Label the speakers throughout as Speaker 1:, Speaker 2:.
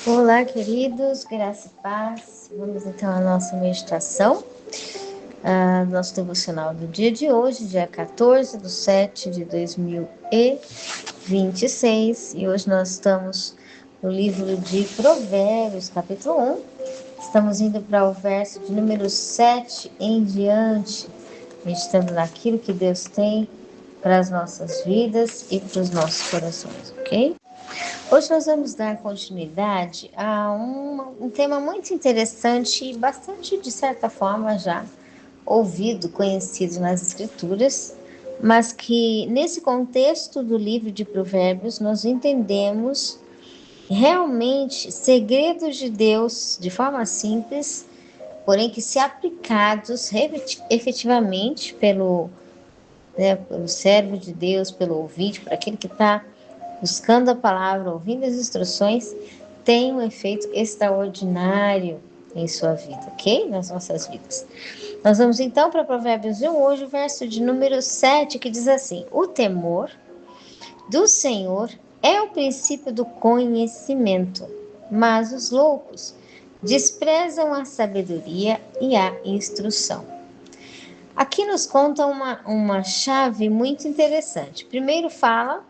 Speaker 1: Olá, queridos, graça e paz. Vamos então à nossa meditação, nosso devocional do dia de hoje, dia 14 de 7 de 2026. E hoje nós estamos no livro de Provérbios, capítulo 1. Estamos indo para o verso de número 7 em diante, meditando naquilo que Deus tem para as nossas vidas e para os nossos corações, ok? Hoje nós vamos dar continuidade a um tema muito interessante e bastante, de certa forma, já ouvido, conhecido nas Escrituras, mas que nesse contexto do livro de Provérbios nós entendemos realmente segredos de Deus de forma simples, porém que se aplicados efetivamente pelo servo de Deus, pelo ouvinte, por aquele que está buscando a palavra, ouvindo as instruções, tem um efeito extraordinário em sua vida, ok? Nas nossas vidas. Nós vamos então para Provérbios 1, hoje o verso de número 7, que diz assim: o temor do Senhor é o princípio do conhecimento, mas os loucos desprezam a sabedoria e a instrução. Aqui nos conta uma chave muito interessante. Primeiro fala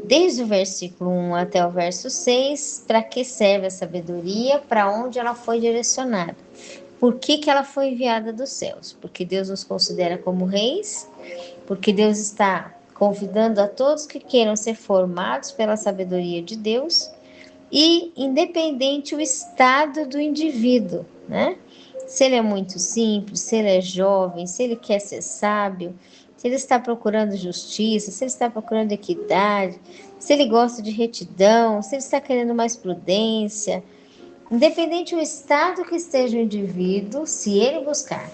Speaker 1: desde o versículo 1 até o verso 6, para que serve a sabedoria, para onde ela foi direcionada. Por que ela foi enviada dos céus? Porque Deus nos considera como reis, porque Deus está convidando a todos que queiram ser formados pela sabedoria de Deus, e independente o estado do indivíduo, né? Se ele é muito simples, se ele é jovem, se ele quer ser sábio, se ele está procurando justiça, se ele está procurando equidade, se ele gosta de retidão, se ele está querendo mais prudência, independente do estado que esteja o indivíduo, se ele buscar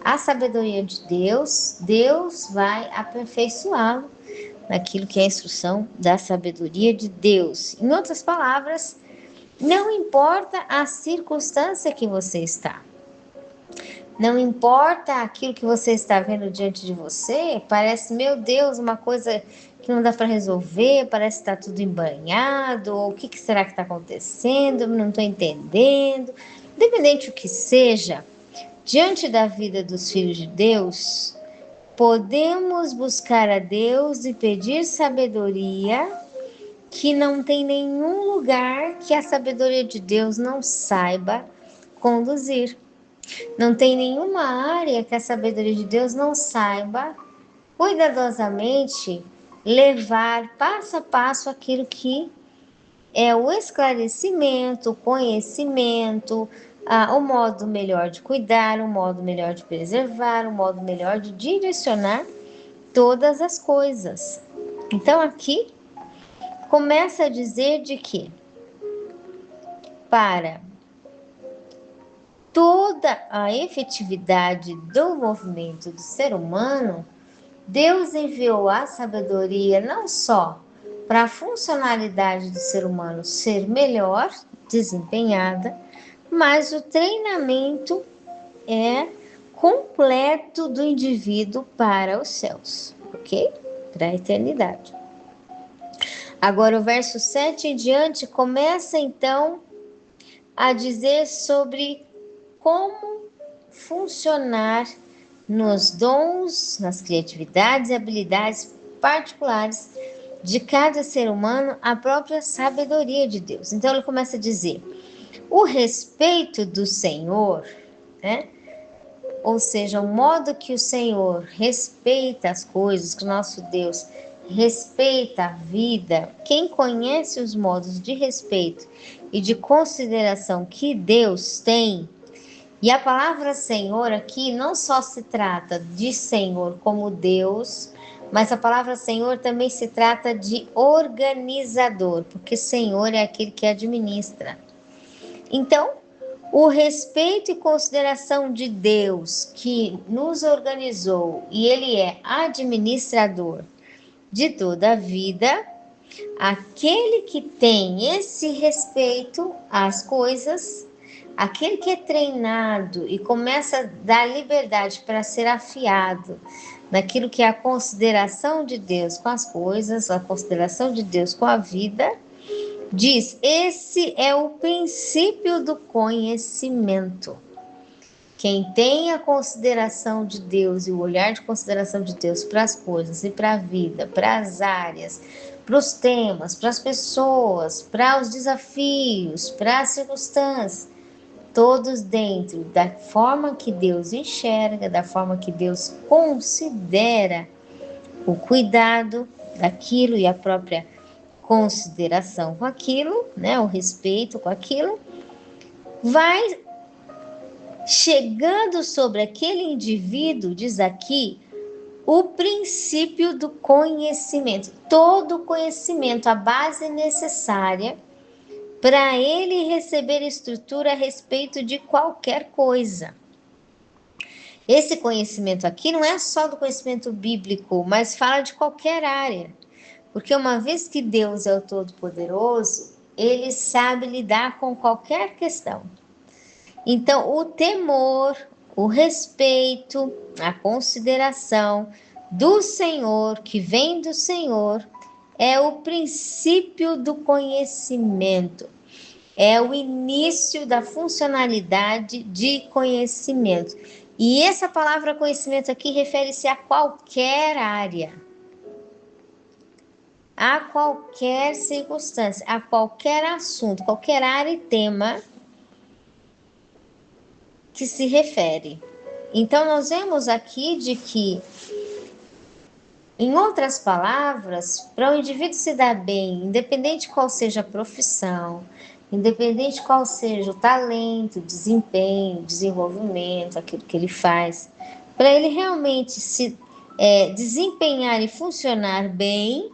Speaker 1: a sabedoria de Deus, Deus vai aperfeiçoá-lo naquilo que é a instrução da sabedoria de Deus. Em outras palavras, não importa a circunstância que você está. Não importa aquilo que você está vendo diante de você, parece, meu Deus, uma coisa que não dá para resolver, parece que está tudo embanhado, ou o que será que está acontecendo, não estou entendendo. Independente do que seja, diante da vida dos filhos de Deus, podemos buscar a Deus e pedir sabedoria, que não tem nenhum lugar que a sabedoria de Deus não saiba conduzir. Não tem nenhuma área que a sabedoria de Deus não saiba cuidadosamente levar passo a passo aquilo que é o esclarecimento, o conhecimento, o modo melhor de cuidar, o modo melhor de preservar, o modo melhor de direcionar todas as coisas. Então aqui começa a dizer de que para toda a efetividade do movimento do ser humano, Deus enviou a sabedoria não só para a funcionalidade do ser humano ser melhor desempenhada, mas o treinamento é completo do indivíduo para os céus, ok? Para a eternidade. Agora o verso 7 em diante começa então a dizer sobre como funcionar nos dons, nas criatividades e habilidades particulares de cada ser humano, a própria sabedoria de Deus. Então ele começa a dizer: o respeito do Senhor, né? Ou seja, o modo que o Senhor respeita as coisas, que o nosso Deus respeita a vida. Quem conhece os modos de respeito e de consideração que Deus tem, e a palavra Senhor aqui não só se trata de Senhor como Deus, mas a palavra Senhor também se trata de organizador, porque Senhor é aquele que administra. Então, o respeito e consideração de Deus que nos organizou e Ele é administrador de toda a vida, aquele que tem esse respeito às coisas, aquele que é treinado e começa a dar liberdade para ser afiado naquilo que é a consideração de Deus com as coisas, a consideração de Deus com a vida, diz: esse é o princípio do conhecimento. Quem tem a consideração de Deus e o olhar de consideração de Deus para as coisas e para a vida, para as áreas, para os temas, para as pessoas, para os desafios, para as circunstâncias, todos dentro da forma que Deus enxerga, da forma que Deus considera o cuidado daquilo e a própria consideração com aquilo, né, o respeito com aquilo, vai chegando sobre aquele indivíduo, diz aqui, o princípio do conhecimento. Todo conhecimento, a base necessária para ele receber estrutura a respeito de qualquer coisa. Esse conhecimento aqui não é só do conhecimento bíblico, mas fala de qualquer área. Porque uma vez que Deus é o Todo-Poderoso, ele sabe lidar com qualquer questão. Então, o temor, o respeito, a consideração do Senhor, que vem do Senhor, é o princípio do conhecimento. É o início da funcionalidade de conhecimento. E essa palavra conhecimento aqui refere-se a qualquer área, a qualquer circunstância, a qualquer assunto, qualquer área e tema que se refere. Então, nós vemos aqui de que, em outras palavras, para o indivíduo se dar bem, independente qual seja a profissão, independente qual seja o talento, desempenho, desenvolvimento, aquilo que ele faz, para ele realmente se desempenhar e funcionar bem,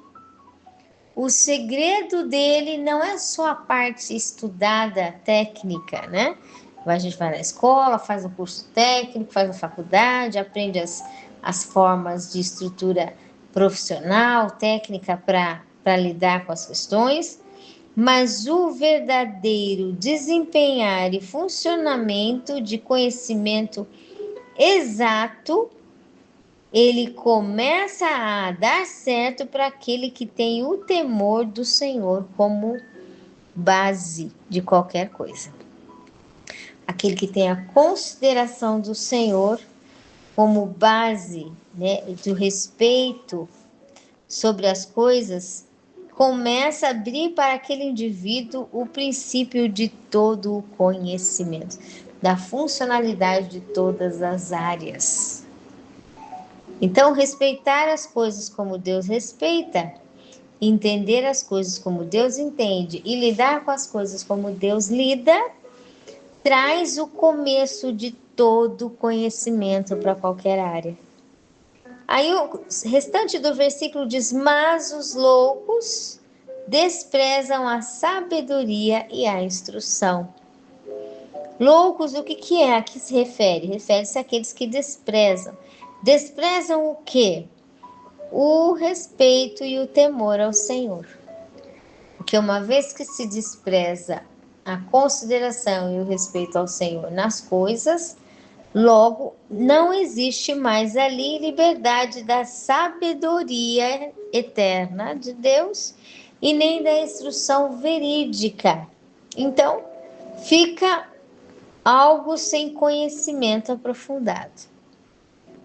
Speaker 1: o segredo dele não é só a parte estudada técnica, né? A gente vai na escola, faz um curso técnico, faz a faculdade, aprende as formas de estrutura profissional, técnica para lidar com as questões, mas o verdadeiro desempenhar e funcionamento de conhecimento exato, ele começa a dar certo para aquele que tem o temor do Senhor como base de qualquer coisa. Aquele que tem a consideração do Senhor como base, né, do respeito sobre as coisas, começa a abrir para aquele indivíduo o princípio de todo o conhecimento, da funcionalidade de todas as áreas. Então, respeitar as coisas como Deus respeita, entender as coisas como Deus entende e lidar com as coisas como Deus lida, traz o começo de todo conhecimento para qualquer área. Aí o restante do versículo diz: mas os loucos desprezam a sabedoria e a instrução. Loucos, o que é? A que se refere? Refere-se àqueles que desprezam. Desprezam o quê? O respeito e o temor ao Senhor. Porque uma vez que se despreza a consideração e o respeito ao Senhor nas coisas, logo não existe mais ali liberdade da sabedoria eterna de Deus e nem da instrução verídica. Então, fica algo sem conhecimento aprofundado.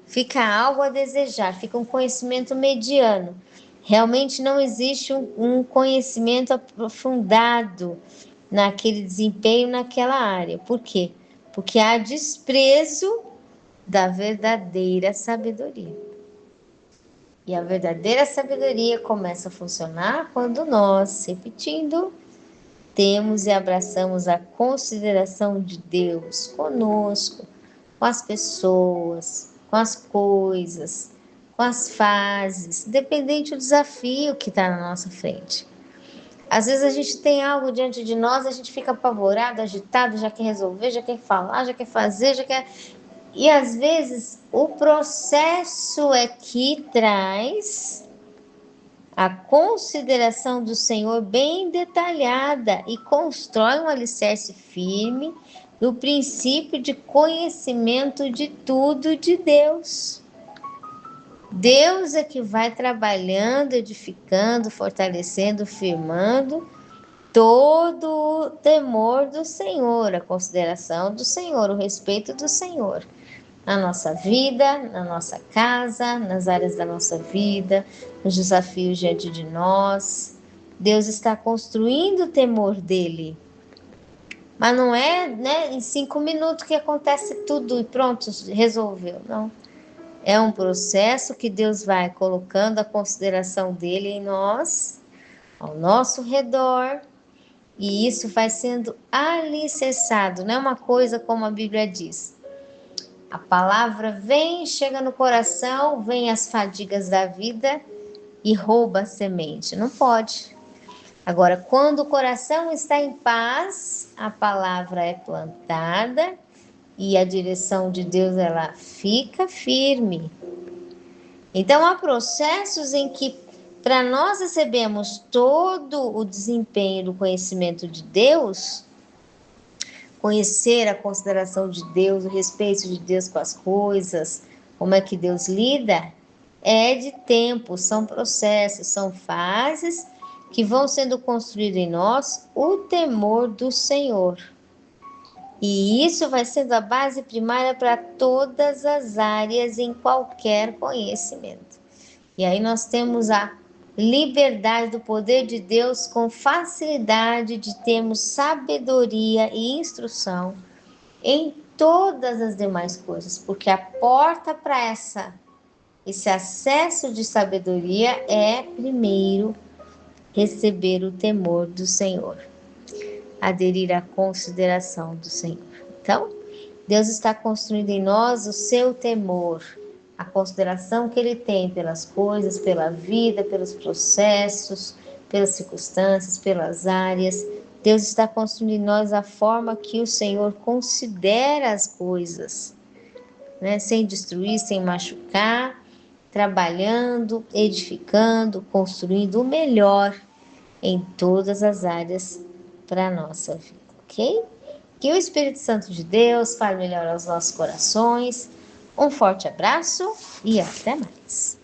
Speaker 1: Fica algo a desejar, fica um conhecimento mediano. Realmente não existe um conhecimento aprofundado naquele desempenho, naquela área. Por quê? Porque há desprezo da verdadeira sabedoria. E a verdadeira sabedoria começa a funcionar quando nós, repetindo, temos e abraçamos a consideração de Deus conosco, com as pessoas, com as coisas, com as fases, dependente do desafio que está na nossa frente. Às vezes a gente tem algo diante de nós, a gente fica apavorado, agitado, já quer resolver, já quer falar, já quer fazer, já quer... E às vezes o processo é que traz a consideração do Senhor bem detalhada e constrói um alicerce firme do princípio de conhecimento de tudo de Deus. Deus é que vai trabalhando, edificando, fortalecendo, firmando todo o temor do Senhor, a consideração do Senhor, o respeito do Senhor na nossa vida, na nossa casa, nas áreas da nossa vida, nos desafios diante de nós. Deus está construindo o temor dele. Mas não é, né, em 5 minutos que acontece tudo e pronto, resolveu. Não. É um processo que Deus vai colocando a consideração dele em nós, ao nosso redor, e isso vai sendo alicerçado. Não é uma coisa como a Bíblia diz. A palavra vem, chega no coração, vem as fadigas da vida e rouba a semente. Não pode. Agora, quando o coração está em paz, a palavra é plantada e a direção de Deus ela fica firme. Então, há processos em que, para nós recebemos todo o desempenho do conhecimento de Deus, conhecer a consideração de Deus, o respeito de Deus com as coisas, como é que Deus lida, é de tempo, são processos, são fases que vão sendo construídos em nós o temor do Senhor. E isso vai sendo a base primária para todas as áreas em qualquer conhecimento. E aí nós temos a liberdade do poder de Deus com facilidade de termos sabedoria e instrução em todas as demais coisas, porque a porta para esse acesso de sabedoria é, primeiro, receber o temor do Senhor, aderir à consideração do Senhor. Então, Deus está construindo em nós o seu temor, a consideração que Ele tem pelas coisas, pela vida, pelos processos, pelas circunstâncias, pelas áreas. Deus está construindo em nós a forma que o Senhor considera as coisas, né? Sem destruir, sem machucar, trabalhando, edificando, construindo o melhor em todas as áreas para a nossa vida, ok? Que o Espírito Santo de Deus fale melhor aos nossos corações. Um forte abraço e até mais.